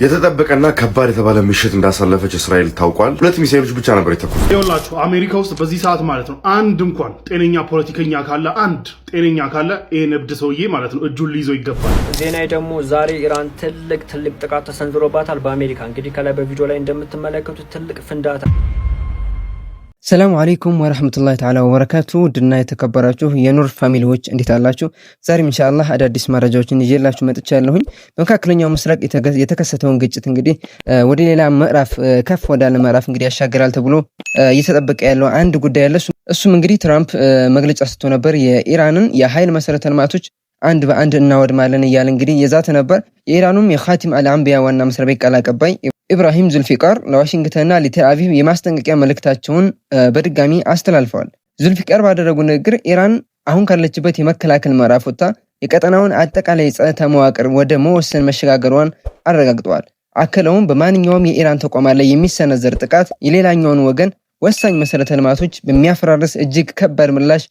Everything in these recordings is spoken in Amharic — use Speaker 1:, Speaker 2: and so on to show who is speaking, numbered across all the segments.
Speaker 1: የተጠበቀና ከባድ የተባለ ምሽት እንዳሳለፈች እስራኤል ታውቋል። 2 ሚሳኤሎች ብቻ ነበር የተተኮሱት።
Speaker 2: ይኸውላችሁ አሜሪካ ውስጥ በዚህ ሰዓት ማለት ነው አንድ እንኳን ጤነኛ ፖለቲከኛ ካለ ይሄን እብድ ሰውዬ ማለት ነው እጁን ሊይዘው ይገባል።
Speaker 3: ዜና ደግሞ ዛሬ ኢራን ትልቅ ጥቃት ተሰንዝሮባታል በአሜሪካ። እንግዲህ ከላይ በቪዲዮ ላይ እንደምትመለከቱት ትልቅ ፍንዳታ።
Speaker 4: ሰላም አለይኩም ወራህመቱላሂ ተዓላ ወበረካቱ። ድና የተከበራችሁ የኑር ፋሚሊዎች እንዴት አላችሁ? ዛሬም ኢንሻአላህ አዳዲስ መረጃዎችን ይዤላችሁ መጥቻለሁኝ። በመካከለኛው ምስራቅ የተከሰተውን ግጭት እንግዲህ ወደ ሌላ ምዕራፍ ከፍ ወዳለ ምዕራፍ እንግዲህ ያሻግራል ተብሎ እየተጠበቀ ያለው አንድ ጉዳይ አለ። እሱም እንግዲህ ትራምፕ መግለጫ ሰጥቶ ነበር። የኢራንን የኃይል መሰረተ ልማቶች አንድ በአንድ እናወድማለን እያለ እንግዲህ የዛተ ነበር። የኢራኑም የኻቲም አልአንቢያ ዋና መስሪያ ቤት ቃል አቀባይ ኢብራሂም ዙልፊቃር ለዋሽንግተንና ለቴልአቪቭ የማስጠንቀቂያ መልእክታቸውን በድጋሚ አስተላልፈዋል። ዙልፊቃር ባደረጉ ንግግር ኢራን አሁን ካለችበት የመከላከል ምዕራፍ ወጥታ የቀጠናውን አጠቃላይ ጸጥታ መዋቅር ወደ መወሰን መሸጋገሯን አረጋግጠዋል። አክለውም በማንኛውም የኢራን ተቋማት ላይ የሚሰነዘር ጥቃት የሌላኛውን ወገን ወሳኝ መሰረተ ልማቶች በሚያፈራርስ እጅግ ከባድ ምላሽ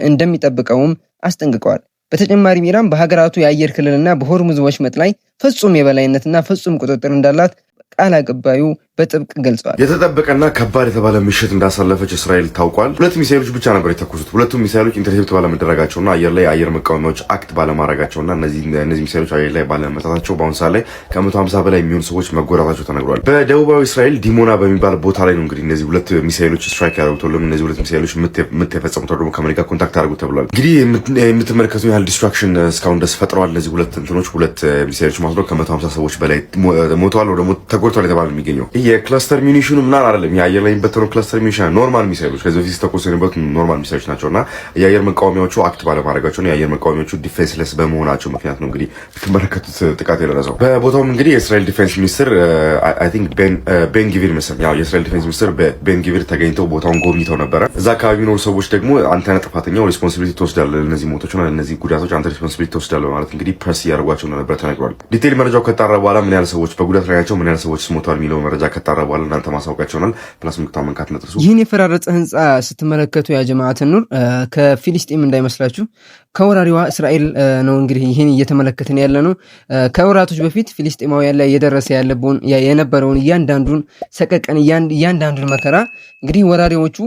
Speaker 4: እንደሚጠብቀውም አስጠንቅቀዋል። በተጨማሪም ኢራን በሀገራቱ የአየር ክልልና በሆርሙዝ ወሽመጥ ላይ ፍጹም የበላይነትና ፍጹም ቁጥጥር እንዳላት ቃል አቀባዩ በጥብቅ ገልጸዋል።
Speaker 1: የተጠበቀና ከባድ የተባለ ምሽት እንዳሳለፈች እስራኤል ታውቋል። 2 ሚሳኤሎች ብቻ ነበር የተተኮሱት። ሁለቱም ሚሳኤሎች ኢንተርሴፕት ባለመደረጋቸውና አየር ላይ አየር መቃወሚያዎች አክት ባለማድረጋቸውና እነዚህ ሚሳኤሎች አየር ላይ ባለመታታቸው በአሁኑ ሰዓት ላይ ከ150 በላይ የሚሆኑ ሰዎች መጎዳታቸው ተነግሯል። በደቡባዊ እስራኤል ዲሞና በሚባል ቦታ ላይ ነው እንግዲህ እነዚህ 2 ሚሳኤሎች ስትራይክ ያደረጉት። ሁሉም እነዚህ 2 ሚሳኤሎች ምት የፈጸሙት ደግሞ ከአሜሪካ ኮንታክት አድርጉ ተብሏል። እንግዲህ የምትመለከቱ ያህል ዲስትራክሽን እስካሁን ድረስ ፈጥረዋል። እነዚህ 2 ሚሳኤሎች ማለት ነው ከ150 ሰዎች በላይ ሞተዋል ወይ ደግሞ ተጎድተዋል የተባለ የሚገኘው የክላስተር ሚኒሽኑ ምናምን አይደለም። የአየር ላይ የሚበተነው ክላስተር ሚኒሽን ኖርማል ሚሳይሎች ከዚህ በፊት ተኮስ የነበሩት ኖርማል ሚሳይሎች ናቸውና የአየር መቃወሚያዎቹ አክት ባለማድረጋቸው የአየር መቃወሚያዎቹ ዲፌንስለስ በመሆናቸው ምክንያት ነው እንግዲህ የምትመለከቱት ጥቃት የደረሰው። በቦታውም እንግዲህ የእስራኤል ዲፌንስ ሚኒስትር አይ ቲንክ ቤን ጊቪር መሰለኝ የእስራኤል ዲፌንስ ሚኒስትር ቤን ጊቪር ተገኝተው ቦታውን ጎብኝተው ነበረ። እዛ አካባቢ የሚኖሩ ሰዎች ደግሞ አንተ ነህ ጥፋተኛው፣ ሪስፖንሲቢሊቲ ትወስዳለህ፣ ለእነዚህ ሞቶችና ለእነዚህ ጉዳቶች አንተ ሪስፖንሲቢሊቲ ትወስዳለህ በማለት እንግዲህ ፕሬስ እያደረጓቸው እንደነበረ ተነግሯል። ዲቴይል መረጃው ከጣራ በኋላ ምን ያህል ሰዎች በጉዳት ላይ ናቸው፣ ምን ያህል ሰዎች ሞተዋል የሚለው መረጃ ከጣራ በኋላ እናንተ ማሳወቃቸውናል። ፕላስ ምክታው መንካት ነጥሱ
Speaker 4: ይህን የፈራረጸ ህንጻ ስትመለከቱ ያ ጀማዓት ኑር ከፊሊስጤም እንዳይመስላችሁ ከወራሪዋ እስራኤል ነው እንግዲህ ይህን እየተመለከትን ያለ ነው። ከወራቶች በፊት ፊሊስጤማውያን ላይ የደረሰ የነበረውን እያንዳንዱን ሰቀቀን እያንዳንዱን መከራ እንግዲህ ወራሪዎቹ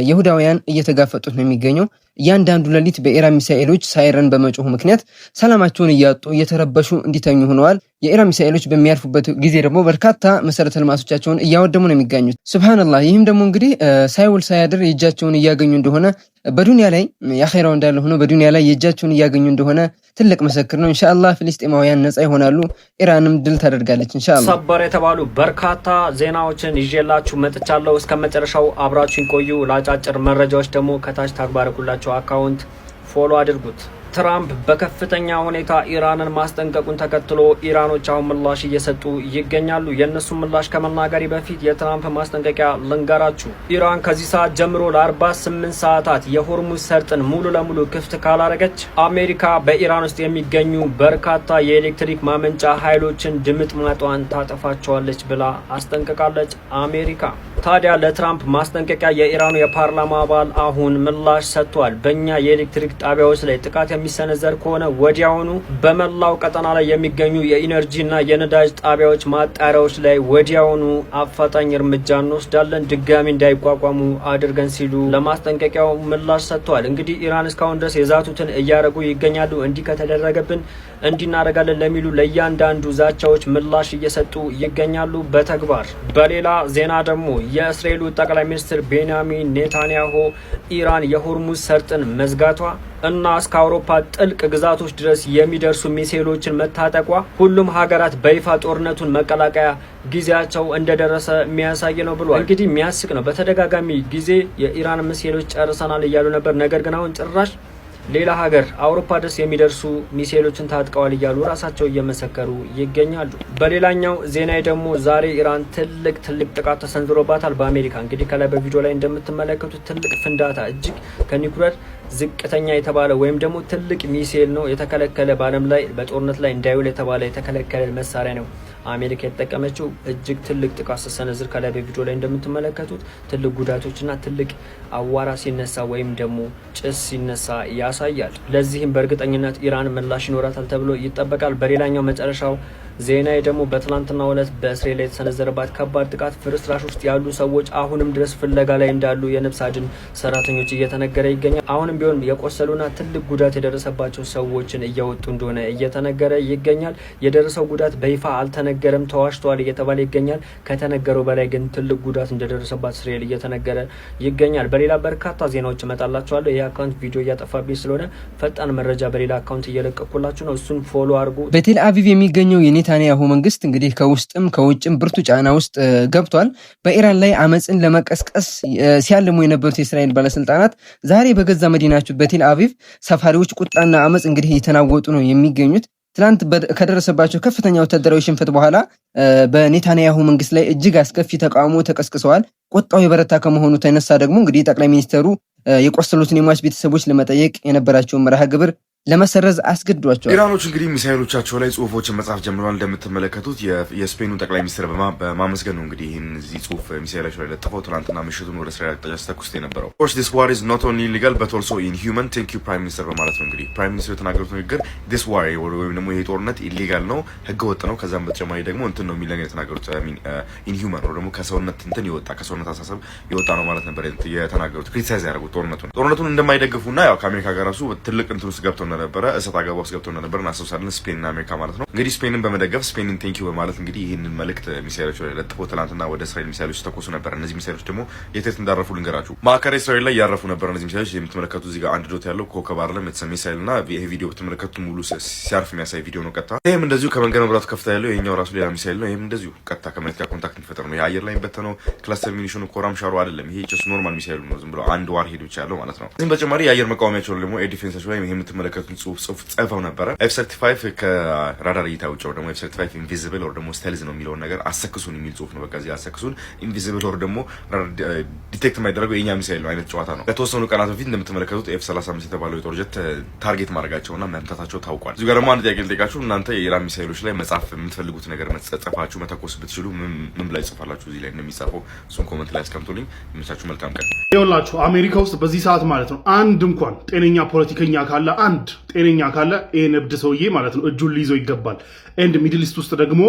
Speaker 4: ይሁዳውያን እየተጋፈጡት ነው የሚገኘው። እያንዳንዱ ሌሊት በኢራን ሚሳኤሎች ሳይረን በመጮሁ ምክንያት ሰላማቸውን እያጡ እየተረበሹ እንዲተኙ ሆነዋል። የኢራን ሚሳኤሎች በሚያርፉበት ጊዜ ደግሞ በርካታ መሰረተ ልማቶቻቸውን እያወደሙ ነው የሚገኙት። ሱብሃንአላህ። ይህም ደግሞ እንግዲህ ሳይውል ሳያድር የእጃቸውን እያገኙ እንደሆነ በዱንያ ላይ ያኺራው እንዳለ ሆኖ በዱንያ ላይ የእጃቸውን እያገኙ እንደሆነ ትልቅ ምስክር ነው። ኢንሻአላህ ፍልስጤማውያን ነፃ ይሆናሉ፣ ኢራንም ድል ታደርጋለች ኢንሻአላህ።
Speaker 3: ሰበር የተባሉ በርካታ ዜናዎችን ይዤላችሁ መጥቻለሁ። እስከ መጨረሻው አብራችሁን ቆዩ። ለአጫጭር መረጃዎች ደግሞ ከታች ታግባረኩላችሁ አካውንት ፎሎ አድርጉት። ትራምፕ በከፍተኛ ሁኔታ ኢራንን ማስጠንቀቁን ተከትሎ ኢራኖች አሁን ምላሽ እየሰጡ ይገኛሉ። የእነሱ ምላሽ ከመናገሪ በፊት የትራምፕ ማስጠንቀቂያ ልንገራችሁ። ኢራን ከዚህ ሰዓት ጀምሮ ለ48 ሰዓታት የሆርሙዝ ሰርጥን ሙሉ ለሙሉ ክፍት ካላረገች አሜሪካ በኢራን ውስጥ የሚገኙ በርካታ የኤሌክትሪክ ማመንጫ ኃይሎችን ድምጥማጧን ታጠፋቸዋለች ብላ አስጠንቅቃለች አሜሪካ። ታዲያ ለትራምፕ ማስጠንቀቂያ የኢራኑ የፓርላማ አባል አሁን ምላሽ ሰጥቷል። በእኛ የኤሌክትሪክ ጣቢያዎች ላይ ጥቃት የሚሰነዘር ከሆነ ወዲያውኑ በመላው ቀጠና ላይ የሚገኙ የኢነርጂና የነዳጅ ጣቢያዎች ማጣሪያዎች ላይ ወዲያውኑ አፋጣኝ እርምጃ እንወስዳለን፣ ድጋሚ እንዳይቋቋሙ አድርገን ሲሉ ለማስጠንቀቂያው ምላሽ ሰጥተዋል። እንግዲህ ኢራን እስካሁን ድረስ የዛቱትን እያደረጉ ይገኛሉ። እንዲህ ከተደረገብን እንዲናረጋለን ለሚሉ ለእያንዳንዱ ዛቻዎች ምላሽ እየሰጡ ይገኛሉ በተግባር። በሌላ ዜና ደግሞ የእስራኤሉ ጠቅላይ ሚኒስትር ቤንያሚን ኔታንያሁ ኢራን የሆርሙዝ ሰርጥን መዝጋቷ እና እስከ አውሮፓ ጥልቅ ግዛቶች ድረስ የሚደርሱ ሚሳኤሎችን መታጠቋ ሁሉም ሀገራት በይፋ ጦርነቱን መቀላቀያ ጊዜያቸው እንደደረሰ የሚያሳይ ነው ብሏል። እንግዲህ የሚያስቅ ነው። በተደጋጋሚ ጊዜ የኢራን ሚሳኤሎች ጨርሰናል እያሉ ነበር። ነገር ግን አሁን ጭራሽ ሌላ ሀገር አውሮፓ ድረስ የሚደርሱ ሚሳኤሎችን ታጥቀዋል እያሉ ራሳቸው እየመሰከሩ ይገኛሉ። በሌላኛው ዜና ደግሞ ዛሬ ኢራን ትልቅ ጥቃት ተሰንዝሮባታል በአሜሪካ። እንግዲህ ከላይ በቪዲዮ ላይ እንደምትመለከቱት ትልቅ ፍንዳታ እጅግ ከኒኩለር ዝቅተኛ የተባለ ወይም ደግሞ ትልቅ ሚሳኤል ነው። የተከለከለ በዓለም ላይ በጦርነት ላይ እንዳይውል የተባለ የተከለከለ መሳሪያ ነው አሜሪካ የተጠቀመችው እጅግ ትልቅ ጥቃት ስትሰነዝር ከላይ በቪዲዮ ላይ እንደምትመለከቱት ትልቅ ጉዳቶችና ትልቅ አዋራ ሲነሳ ወይም ደግሞ ጭስ ሲነሳ ያሳያል። ለዚህም በእርግጠኝነት ኢራን ምላሽ ይኖራታል ተብሎ ይጠበቃል። በሌላኛው መጨረሻው ዜና ደግሞ በትላንትናው ዕለት በእስራኤል ላይ የተሰነዘረባት ከባድ ጥቃት ፍርስራሽ ውስጥ ያሉ ሰዎች አሁንም ድረስ ፍለጋ ላይ እንዳሉ የነፍስ አድን ሰራተኞች እየተነገረ ይገኛል። አሁንም ቢሆን የቆሰሉና ትልቅ ጉዳት የደረሰባቸው ሰዎችን እያወጡ እንደሆነ እየተነገረ ይገኛል። የደረሰው ጉዳት በይፋ አልተነገረም፣ ተዋሽቷል እየተባለ ይገኛል። ከተነገረው በላይ ግን ትልቅ ጉዳት እንደደረሰባት እስራኤል እየተነገረ ይገኛል። በሌላ በርካታ ዜናዎች እመጣላችኋለሁ። ይህ አካውንት ቪዲዮ እያጠፋብኝ ስለሆነ ፈጣን መረጃ በሌላ አካውንት እየለቀኩላችሁ ነው። እሱን ፎሎ አድርጉ።
Speaker 4: በቴል አቪቭ የሚገኘው ኔታንያሁ መንግስት እንግዲህ ከውስጥም ከውጭም ብርቱ ጫና ውስጥ ገብቷል። በኢራን ላይ አመፅን ለመቀስቀስ ሲያልሙ የነበሩት የእስራኤል ባለስልጣናት ዛሬ በገዛ መዲናቸው በቴል አቪቭ ሰፋሪዎች ቁጣና አመፅ እንግዲህ እየተናወጡ ነው የሚገኙት። ትላንት ከደረሰባቸው ከፍተኛ ወታደራዊ ሽንፈት በኋላ በኔታንያሁ መንግስት ላይ እጅግ አስከፊ ተቃውሞ ተቀስቅሰዋል። ቁጣው የበረታ ከመሆኑ ተነሳ ደግሞ እንግዲህ ጠቅላይ ሚኒስትሩ የቆሰሉትን የሟች ቤተሰቦች ለመጠየቅ የነበራቸውን መርሃ ግብር ለመሰረዝ አስገድዷቸዋል።
Speaker 1: ኢራኖች እንግዲህ ሚሳኤሎቻቸው ላይ ጽሁፎችን መጻፍ ጀምረዋል። እንደምትመለከቱት የስፔኑ ጠቅላይ ሚኒስትር በማመስገን ነው እንግዲህ ይህን እዚህ ጽሁፍ ሚሳኤሎቻቸው ላይ ለጥፈው ትናንትና ምሽቱን ወደ እስራኤል አቅጣጫ ሲተኩሱት የነበረው። ኦርስ ዲስ ዋር ኢዝ ኖት ኦንሊ ሊጋል በት ኦልሶ ኢንሂውመን ቴንክ ዩ ፕራይም ሚኒስተር በማለት ነው እንግዲህ ፕራይም ሚኒስትሩ የተናገሩት ንግግር ዲስ ዋር ወይም ደግሞ ይሄ ጦርነት ኢሊጋል ነው፣ ህገ ወጥ ነው። ከዛም በተጨማሪ ደግሞ እንትን ነው የሚል ነገር የተናገሩት ኢንሂውመን ነው ደግሞ ከሰውነት እንትን ይወጣ ከሰውነት አሳሰብ ይወጣ ነው ማለት ነበር የተናገሩት። ክሪቲሳይዝ ያደረጉት ጦርነቱን እንደማይደግፉና ያው ከአሜሪካ ጋር ራሱ ትልቅ እንትን ውስጥ ገብተው ነበረ እሰጥ አገባ ውስጥ ገብተው ነበር እናስታውሳለን። ስፔንና አሜሪካ ማለት ነው እንግዲህ ስፔንን በመደገፍ ስፔንን ቴንኪዩ በማለት እንግዲህ ይህንን መልእክት ሚሳኤሎች ላይ ለጥፎ ትናንትና ወደ እስራኤል ሚሳኤሎች ተኮሱ ነበር። እነዚህ ሚሳኤሎች ደግሞ የት እንዳረፉ ልንገራችሁ። ማዕከላዊ እስራኤል ላይ ያረፉ ነበር። እነዚህ ሚሳኤሎች የምትመለከቱት እዚህ ጋር አንድ ዶት ያለው ኮከብ አይደለም የተሰማ ሚሳኤል እና ይሄ ቪዲዮ ብትመለከቱት ሙሉ ሲያርፍ የሚያሳይ ቪዲዮ ነው። ቀጥታ ይሄም እንደዚሁ ከመንገድ መብራቱ ከፍታ ያለው ይሄኛው ራሱ ሌላ ሚሳኤል ነው። ይሄም እንደዚሁ ቀጥታ ከመሬት ጋር ኮንታክት የሚፈጠር ነው። የአየር ላይ በተነው ክላስተር ሚኒሽኑ ኮራም ሻሩ አይደለም። ይሄ ጀስት ኖርማል ሚሳኤል ነው። ዝም ብሎ አንድ ዋር ሄድ ብቻ ያለው ማለት ነው። እዚህም በተጨማሪ የአየር መቃወሚያቸው ደግሞ ኤር ዲፌንሳቸው ላይ ይሄ የምትመለከቱት ጽሁፍ ጽፈው ነበረ። F-35 ከራዳር እይታ ውጭ ወይ ደግሞ F-35 ኢንቪዚብል ወይ ደግሞ ስቴልዝ ነው የሚለውን ነገር አሰክሱን የሚል ጽሁፍ ነው። በቃ እዚህ አሰክሱን ኢንቪዚብል ወይ ደግሞ ዲቴክት የማይደረገው የኛ ሚሳኤል ነው አይነት ጨዋታ ነው። ከተወሰኑ ቀናት በፊት እንደምትመለከቱት F-35 የተባለው የጦር ጀት ታርጌት ማድረጋቸውና መምታታቸው ታውቋል። እዚህ ጋር ደግሞ አንድ ጥያቄ ልጠይቃችሁ። እናንተ የኢራን ሚሳኤሎች ላይ መጻፍ የምትፈልጉት ነገር መጻፋችሁ መተኮስ ብትችሉ ምን ላይ ጽፋላችሁ? እዚህ ላይ እንደሚጻፈው እሱን ኮሜንት ላይ አስቀምጡልኝ። ይመቻችሁ። መልካም ቀን።
Speaker 2: ይኸውላችሁ አሜሪካ ውስጥ በዚህ ሰዓት ማለት ነው አንድ እንኳን ጤነኛ ፖለቲከኛ ካለ ይሄን እብድ ሰውዬ ማለት ነው እጁን ሊይዘው ይገባል። ኤንድ ሚድል ኢስት ውስጥ ደግሞ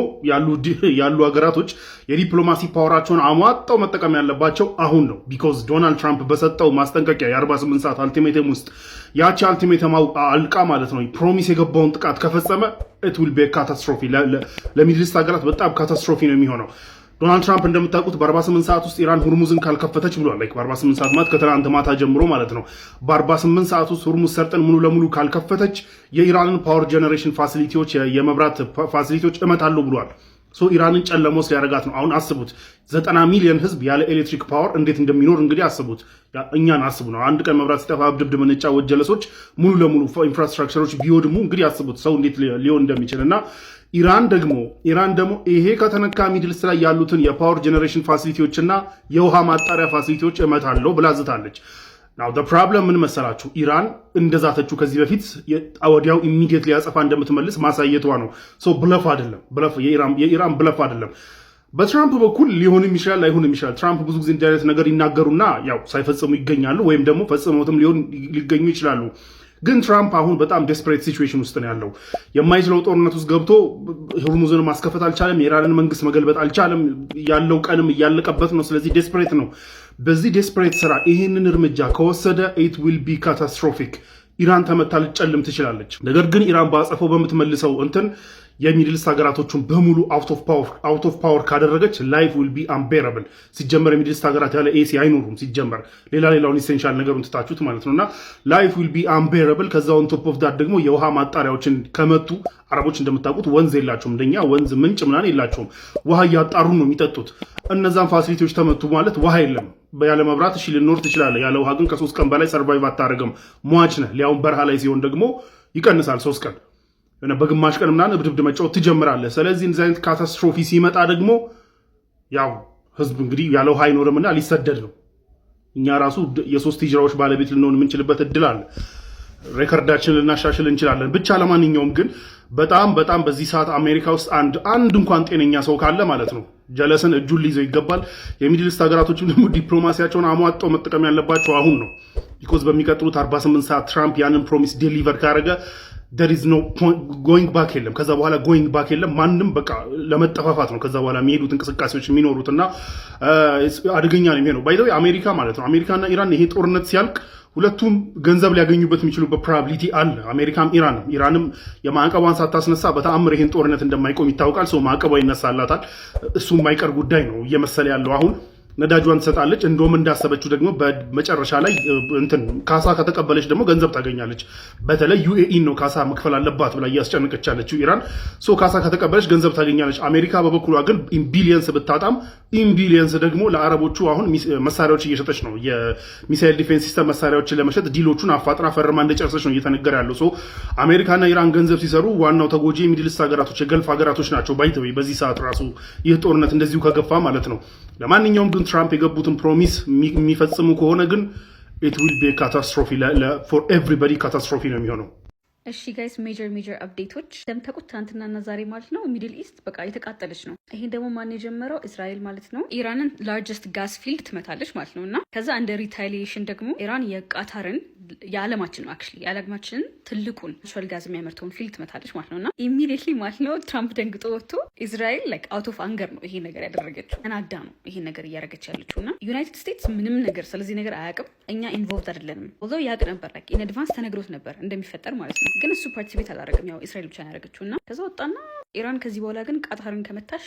Speaker 2: ያሉ ሀገራቶች የዲፕሎማሲ ፓወራቸውን አሟጣው መጠቀም ያለባቸው አሁን ነው። ቢኮዝ ዶናልድ ትራምፕ በሰጠው ማስጠንቀቂያ የ48 ሰዓት አልቲሜተም ውስጥ ያቺ አልቲሜተም አልቃ ማለት ነው ፕሮሚስ የገባውን ጥቃት ከፈጸመ ኢት ዊል ቢ ካታስትሮፊ ለሚድል ኢስት ሀገራት በጣም ካታስትሮፊ ነው የሚሆነው። ዶናልድ ትራምፕ እንደምታውቁት በ48 ሰዓት ውስጥ ኢራን ሁርሙዝን ካልከፈተች ብሏል። ላይክ በ48 ሰዓት ማለት ከትናንት ማታ ጀምሮ ማለት ነው። በ48 ሰዓት ውስጥ ሁርሙዝ ሰርጠን ሙሉ ለሙሉ ካልከፈተች የኢራንን ፓወር ጀነሬሽን ፋሲሊቲዎች የመብራት ፋሲሊቲዎች እመታለሁ ብሏል። ሶ ኢራንን ጨለሞ ውስጥ ሊያደርጋት ነው። አሁን አስቡት 90 ሚሊዮን ህዝብ ያለ ኤሌክትሪክ ፓወር እንዴት እንደሚኖር እንግዲህ አስቡት። እኛን አስቡ ነው። አንድ ቀን መብራት ሲጠፋ ድብድብ ምንጫወት ጀለሶች ሙሉ ለሙሉ ኢንፍራስትራክቸሮች ቢወድሙ እንግዲህ አስቡት ሰው እንዴት ሊሆን እንደሚችል እና ኢራን ደግሞ ይሄ ከተነካ ሚድል ኢስት ላይ ያሉትን የፓወር ጀነሬሽን ፋሲሊቲዎች እና የውሃ ማጣሪያ ፋሲሊቲዎች እመታለሁ ብላ ዝታለች። ናው ዘ ፕሮብለም ምን መሰላችሁ? ኢራን እንደዛተችው ከዚህ በፊት ወዲያው ኢሚዲየት ሊያጸፋ እንደምትመልስ ማሳየቷ ነው። ሶ ብለፍ አይደለም፣ የኢራን ብለፍ አይደለም። በትራምፕ በኩል ሊሆንም ይችላል ላይሆንም ይችላል። ትራምፕ ብዙ ጊዜ እንዲህ አይነት ነገር ይናገሩና ያው ሳይፈጽሙ ይገኛሉ፣ ወይም ደግሞ ፈጽመውትም ሊገኙ ይችላሉ። ግን ትራምፕ አሁን በጣም ዴስፐሬት ሲቹዌሽን ውስጥ ነው ያለው። የማይችለው ጦርነት ውስጥ ገብቶ ሁርሙዝን ማስከፈት አልቻለም። የኢራንን መንግስት መገልበጥ አልቻለም። ያለው ቀንም እያለቀበት ነው። ስለዚህ ዴስፐሬት ነው። በዚህ ዴስፐሬት ስራ ይህንን እርምጃ ከወሰደ ኢት ዊል ቢ ካታስትሮፊክ። ኢራን ተመታ ልትጨልም ትችላለች። ነገር ግን ኢራን በአጸፋው በምትመልሰው እንትን የሚድል ኢስት ሀገራቶቹን በሙሉ አውት ኦፍ ፓወር ካደረገች ላይፍ ዊል ቢ አንቤረብል። ሲጀመር የሚድል ኢስት ሀገራት ያለ ኤሲ አይኖሩም። ሲጀመር ሌላውን ኢሴንሻል ነገሩን ትታችሁት ማለት ነው። እና ላይፍ ዊል ቢ አንቤረብል። ከዛ ኦን ቶፕ ኦፍ ዳት ደግሞ የውሃ ማጣሪያዎችን ከመቱ አረቦች እንደምታውቁት ወንዝ የላቸውም። እንደኛ ወንዝ ምንጭ ምናምን የላቸውም። ውሃ እያጣሩ ነው የሚጠጡት። እነዛን ፋሲሊቲዎች ተመቱ ማለት ውሃ የለም። ያለ መብራት እሺ ልኖር ትችላለህ። ያለ ውሃ ግን ከ3 ቀን በላይ ሰርቫይቭ አታደርግም። ሟች ነህ። ሊያውም በረሃ ላይ ሲሆን ደግሞ ይቀንሳል 3 ቀን በግማሽ ቀን ምናምን እብድብድ መጫወት ትጀምራለህ። ስለዚህ እንደዚህ አይነት ካታስትሮፊ ሲመጣ ደግሞ ያው ህዝብ እንግዲህ ያለ ውሃ አይኖርምና ሊሰደድ ነው። እኛ ራሱ የ3 ሂጅራዎች ባለቤት ልንሆን የምንችልበት እድል አለ። ሬከርዳችን ልናሻሽል እንችላለን። ብቻ ለማንኛውም ግን በጣም በጣም በዚህ ሰዓት አሜሪካ ውስጥ አንድ እንኳን ጤነኛ ሰው ካለ ማለት ነው ጀለስን እጁን ሊይዘው ይገባል። የሚድል ኢስት ሀገራቶችም ደግሞ ዲፕሎማሲያቸውን አሟጠው መጠቀም ያለባቸው አሁን ነው። ቢኮዝ በሚቀጥሉት 48 ሰዓት ትራምፕ ያንን ፕሮሚስ ዴሊቨር ካደረገ there is no point going back የለም። ከዛ በኋላ going back የለም። ማንም በቃ ለመጠፋፋት ነው ከዛ በኋላ የሚሄዱት እንቅስቃሴዎች የሚኖሩትና አደገኛ ነው የሚሆነው። ባይ ዘ ወይ አሜሪካ ማለት ነው አሜሪካና ኢራን ይሄ ጦርነት ሲያልቅ ሁለቱም ገንዘብ ሊያገኙበት የሚችሉበት ፕሮባቢሊቲ አለ። አሜሪካም ኢራንም የማዕቀቧን ሳታስነሳ በተአምር ይሄን ጦርነት እንደማይቆም ይታወቃል። ሰው ማዕቀቧ ይነሳላታል። እሱ የማይቀር ጉዳይ ነው እየመሰለ ያለው አሁን ነዳጇን ትሰጣለች። እንደውም እንዳሰበችው ደግሞ በመጨረሻ ላይ ካሳ ከተቀበለች ደግሞ ገንዘብ ታገኛለች። በተለይ ዩኤኢ ነው ካሳ መክፈል አለባት ብላ እያስጨነቀች ያለችው ኢራን። ካሳ ከተቀበለች ገንዘብ ታገኛለች። አሜሪካ በበኩሏ ግን ኢምቢሊየንስ ብታጣም ኢምቢሊየንስ ደግሞ ለአረቦቹ አሁን መሳሪያዎች እየሸጠች ነው። የሚሳይል ዲፌንስ ሲስተም መሳሪያዎችን ለመሸጥ ዲሎቹን አፋጥራ ፈርማ እንደጨረሰች ነው እየተነገረ ያለው። አሜሪካና ኢራን ገንዘብ ሲሰሩ ዋናው ተጎጂ የሚድል ኢስት ሀገራቶች የገልፍ ሀገራቶች ናቸው። ባይተወይ በዚህ ሰዓት ራሱ ይህ ጦርነት እንደዚሁ ከገፋ ማለት ነው። ለማንኛውም ግን ትራምፕ የገቡትን ፕሮሚስ የሚፈጽሙ ከሆነ ግን it will be a catastrophe for everybody ካታስትሮፊ ነው የሚሆነው።
Speaker 5: እሺ ጋይስ ሜጀር አፕዴቶች እንደምታውቁት ትናንትናና ዛሬ ማለት ነው ሚድል ኢስት በቃ የተቃጠለች ነው። ይሄን ደግሞ ማን የጀመረው? እስራኤል ማለት ነው። ኢራንን ላርጀስት ጋስ ፊልድ ትመታለች ማለት ነው። እና ከዛ እንደ ሪታሊዬሽን ደግሞ ኢራን የቃታርን የዓለማችን ነው አክቹዋሊ የዓለማችንን ትልቁን ናቹራል ጋዝ የሚያመርተውን ፊልድ ትመታለች ማለት ነው። እና ኢሚዲየትሊ ማለት ነው ትራምፕ ደንግጦ ወጥቶ እስራኤል ላይክ አውት ኦፍ አንገር ነው ይሄ ነገር ያደረገችው። ተናዳ ነው ይሄ ነገር እያደረገች ያለችው። እና ዩናይትድ ስቴትስ ምንም ነገር ስለዚህ ነገር አያውቅም። እኛ ኢንቮልቭድ አይደለንም። ኦልዞ ያውቅ ነበር ላይክ ኢን አድቫንስ ተነግሮት ነበር እንደሚፈጠር ማለት ነው። ግን እሱ ፓርቲሲፔት አላደረግም። ያው እስራኤል ብቻ ያደረገችው። እና ከዛ ወጣና ኢራን ከዚህ በኋላ ግን ቃታርን ከመታሽ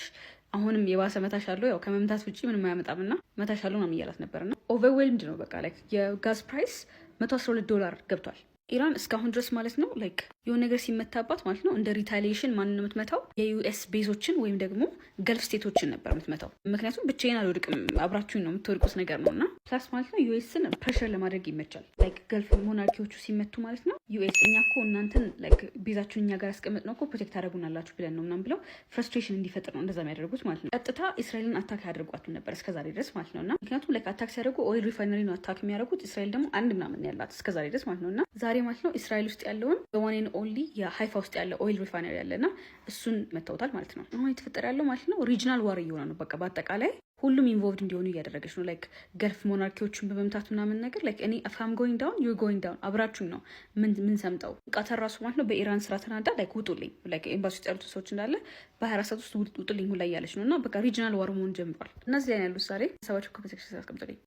Speaker 5: አሁንም የባሰ መታሽ አለው። ያው ከመምታት ውጭ ምንም አያመጣምና መታሽ አለው ነው እያላት ነበርና ኦቨርዌልምድ ነው በቃ ላይክ የጋዝ ፕራይስ $112 ገብቷል። ኢራን እስካሁን ድረስ ማለት ነው ላይክ የሆነ ነገር ሲመታባት ማለት ነው እንደ ሪታሊዬሽን ማንን ነው የምትመታው? የዩኤስ ቤዞችን ወይም ደግሞ ገልፍ ስቴቶችን ነበር የምትመታው። ምክንያቱም ብቻዬን አልወድቅም አብራችሁኝ ነው የምትወድቁት ነገር ነው። እና ፕላስ ማለት ነው ዩኤስን ፕሬሸር ለማድረግ ይመቻል። ላይክ ገልፍ ሞናርኪዎቹ ሲመቱ ማለት ነው ዩኤስ እኛ እኮ እናንተን ላይክ ቤዛችሁን እኛ ጋር ያስቀምጥ ነው እኮ ፕሮቴክት አደረጉናላችሁ ብለን ነው ምናምን ብለው ፍረስትሬሽን እንዲፈጥር ነው እንደዛ የሚያደርጉት ማለት ነው። ቀጥታ እስራኤልን አታክ ያደርጓችሁ ነበር እስከዛሬ ድረስ ማለት ነው። እና ምክንያቱም ላይክ አታክ ሲያደርጉ ኦይል ሪፋይነሪ ነው አታክ የሚያደርጉት። እስራኤል ደግሞ አንድ ምናምን ያላት እስከዛሬ ድረስ ማለት ነው። እና ዛሬ ማለት ነው እስራኤል ውስጥ ያለውን በዋኔን ኦንሊ የሃይፋ ውስጥ ያለ ኦይል ሪፋይነሪ ያለና እሱን መተውታል ማለት ነው። አሁን የተፈጠረ ያለው ማለት ነው ሪጂናል ዋር እየሆነ ነው። በቃ በአጠቃላይ ሁሉም ኢንቮልቭድ እንዲሆኑ እያደረገች ነው። ላይክ ገልፍ ሞናርኪዎችን በመምታት ምናምን ነገር ላይክ እኔ አም ጎይንግ ዳውን ዩር ጎይንግ ዳውን አብራችሁኝ ነው ምን ሰምጠው ቃተር ራሱ ማለት ነው በኢራን ስራ ተናዳ ላይክ ውጡልኝ ላይክ ኤምባሲ ውስጥ ያሉት ሰዎች እንዳለ በ24 ሰዓት ውስጥ ውጡልኝ ሁላ እያለች ነው። እና በቃ ሪጂናል ዋር መሆን ጀምሯል። እነዚህ ላይ ያሉት ዛሬ ሰባቸው ኮምፒቴክስ አስቀምጡልኝ።